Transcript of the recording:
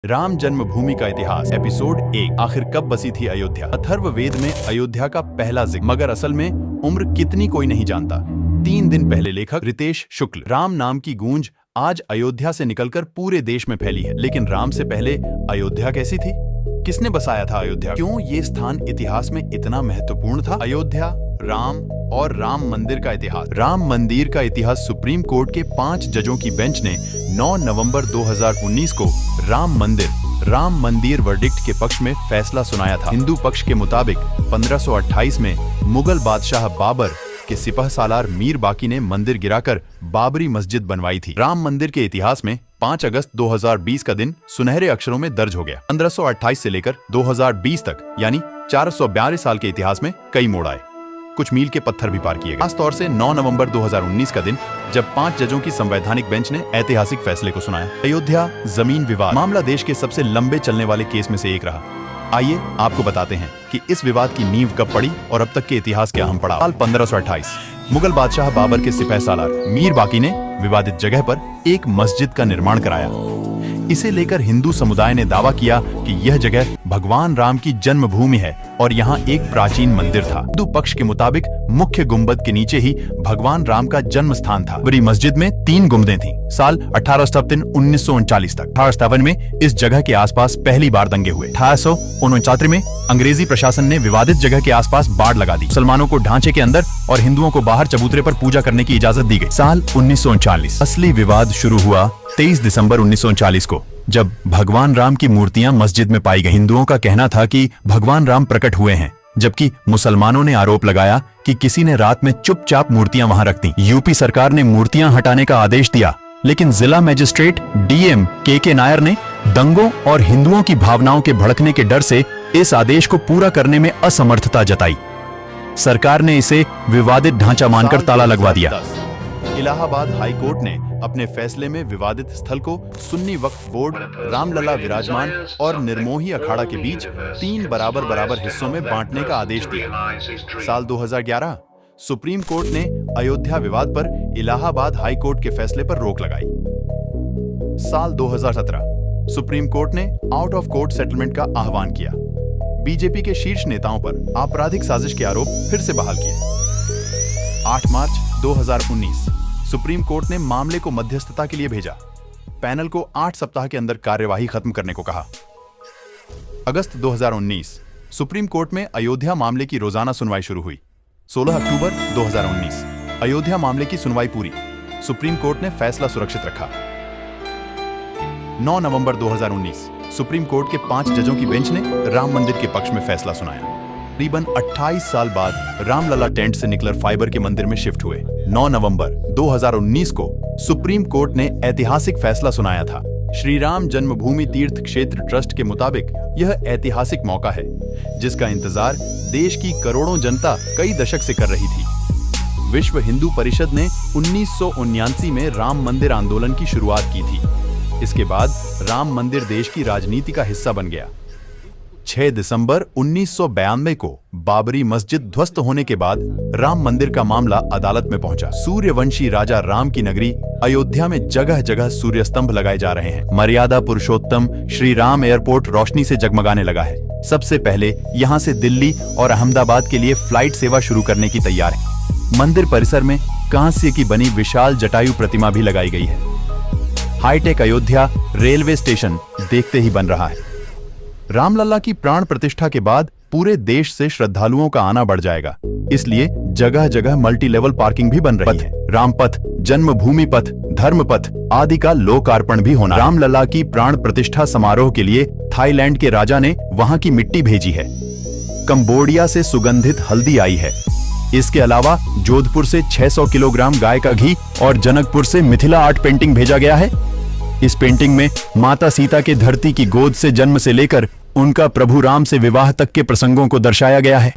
राम जन्मभूमि का इतिहास एपिसोड 1। आखिर कब बसी थी अयोध्या। अथर्ववेद में अयोध्या का पहला जिक्र, मगर असल में उम्र कितनी कोई नहीं जानता। 3 दिन पहले लेखक रितेश शुक्ल। राम नाम की गूंज आज अयोध्या से निकलकर पूरे देश में फैली है। लेकिन राम से पहले अयोध्या कैसी थी? किसने बसाया था अयोध्या? क्यों ये स्थान इतिहास में इतना महत्वपूर्ण था? अयोध्या, राम और राम मंदिर का इतिहास। राम मंदिर का इतिहास सुप्रीम कोर्ट के 5 जजों की बेंच ने 9 नवंबर 2019 को राम मंदिर वर्डिक्ट के पक्ष में फैसला सुनाया था। हिंदू पक्ष के मुताबिक 1528 में मुगल बादशाह बाबर के सिपहसालार मीर बाकी ने मंदिर गिराकर बाबरी मस्जिद बनवाई थी। राम मंदिर के इतिहास में 5 अगस्त 2020 का दिन सुनहरे अक्षरों में दर्ज हो गया। 1528 से लेकर 2020 तक यानी 442 साल के इतिहास में कई मोड़ आए, कुछ मील के पत्थर भी पार किए गए। खास तौर से 9 नवंबर 2019 का दिन, जब 5 जजों की संवैधानिक बेंच ने ऐतिहासिक फैसले को सुनाया। अयोध्या जमीन विवाद मामला देश के सबसे लंबे चलने वाले केस में से एक रहा। आइए आपको बताते हैं कि इस विवाद की नींव कब पड़ी और अब तक के इतिहास के अहम पड़ाव। साल 1528 मुगल बादशाह बाबर के सिपहसालार मीर बाकी ने विवादित जगह पर एक मस्जिद का निर्माण कराया। इसे लेकर हिंदू समुदाय ने दावा किया कि यह जगह भगवान राम की जन्मभूमि है और यहाँ एक प्राचीन मंदिर था। हिंदू पक्ष के मुताबिक मुख्य गुंबद के नीचे ही भगवान राम का जन्म स्थान था। बड़ी मस्जिद में 3 गुंबदें थीं। साल 1853 1939 तक 1857 में इस जगह के आसपास पहली बार दंगे हुए। 1869 में अंग्रेजी प्रशासन ने विवादित जगह के आसपास बाड़ लगा दी। मुसलमानों को ढांचे के अंदर और हिंदुओं को बाहर चबूतरे पर पूजा करने की इजाजत दी गई। साल 1939 असली विवाद शुरू हुआ 23 दिसंबर 1940 को, जब भगवान राम की मूर्तियां मस्जिद में पाई गई। हिंदुओं का कहना था कि भगवान राम प्रकट हुए हैं, जबकि मुसलमानों ने आरोप लगाया कि किसी ने रात में चुपचाप मूर्तियां वहां रख दी। यूपी सरकार ने मूर्तियां हटाने का आदेश दिया, लेकिन जिला मजिस्ट्रेट डीएम के नायर ने दंगों और हिंदुओं की भावनाओं के भड़कने के डर से इस आदेश को पूरा करने में असमर्थता जताई। सरकार ने इसे विवादित ढांचा मानकर ताला लगवा दिया। इलाहाबाद हाई कोर्ट ने अपने फैसले में विवादित स्थल को सुन्नी वक्फ बोर्ड, रामलला विराजमान और निर्मोही अखाड़ा के बीच 3 बराबर हिस्सों में बांटने का आदेश दिया। साल 2011 सुप्रीम कोर्ट ने अयोध्या विवाद पर इलाहाबाद हाई कोर्ट के फैसले पर रोक लगाई। साल 2017 सुप्रीम कोर्ट ने आउट ऑफ कोर्ट सेटलमेंट का आह्वान किया। बीजेपी के शीर्ष नेताओं पर आपराधिक साजिश के आरोप फिर से बहाल किए। 8 मार्च 2019 सुप्रीम कोर्ट ने मामले को मध्यस्थता के लिए भेजा। पैनल को 8 सप्ताह के अंदर कार्यवाही खत्म करने को कहा। अगस्त 2019 सुप्रीम कोर्ट में अयोध्या मामले की रोजाना सुनवाई शुरू हुई। 16 अक्टूबर 2019 अयोध्या मामले की सुनवाई पूरी। सुप्रीम कोर्ट ने फैसला सुरक्षित रखा। 9 नवंबर 2019 सुप्रीम कोर्ट के 5 जजों की बेंच ने राम मंदिर के पक्ष में फैसला सुनाया। तकरीबन 28 साल बाद रामलला टेंट से निकलर फाइबर के मंदिर में शिफ्ट हुए। 9 नवंबर 2019 को सुप्रीम कोर्ट ने ऐतिहासिक फैसला सुनाया था। श्री राम जन्मभूमि तीर्थ क्षेत्र ट्रस्ट के मुताबिक यह ऐतिहासिक मौका है, जिसका इंतजार देश की करोड़ों जनता कई दशक से कर रही थी। विश्व हिंदू परिषद ने 1979 में राम मंदिर आंदोलन की शुरुआत की थी। इसके बाद राम मंदिर देश की राजनीति का हिस्सा बन गया। 6 दिसंबर 1992 को बाबरी मस्जिद ध्वस्त होने के बाद राम मंदिर का मामला अदालत में पहुंचा। सूर्यवंशी राजा राम की नगरी अयोध्या में जगह जगह सूर्य स्तंभ लगाए जा रहे हैं। मर्यादा पुरुषोत्तम श्री राम एयरपोर्ट रोशनी से जगमगाने लगा है। सबसे पहले यहां से दिल्ली और अहमदाबाद के लिए फ्लाइट सेवा शुरू करने की तैयार है। मंदिर परिसर में कांस्य की बनी विशाल जटायु प्रतिमा भी लगाई गई है। हाईटेक अयोध्या रेलवे स्टेशन देखते ही बन रहा है। रामलला की प्राण प्रतिष्ठा के बाद पूरे देश से श्रद्धालुओं का आना बढ़ जाएगा, इसलिए जगह जगह मल्टी लेवल पार्किंग भी बन रही है। रामपथ, जन्मभूमि पथ, धर्म पथ आदि का लोकार्पण भी होना। रामलला की प्राण प्रतिष्ठा समारोह के लिए थाईलैंड के राजा ने वहां की मिट्टी भेजी है। कंबोडिया से सुगंधित हल्दी आई है। इसके अलावा जोधपुर से 600 किलोग्राम गाय का घी और जनकपुर से मिथिला आर्ट पेंटिंग भेजा गया है। इस पेंटिंग में माता सीता के धरती की गोद से जन्म से लेकर उनका प्रभु राम से विवाह तक के प्रसंगों को दर्शाया गया है।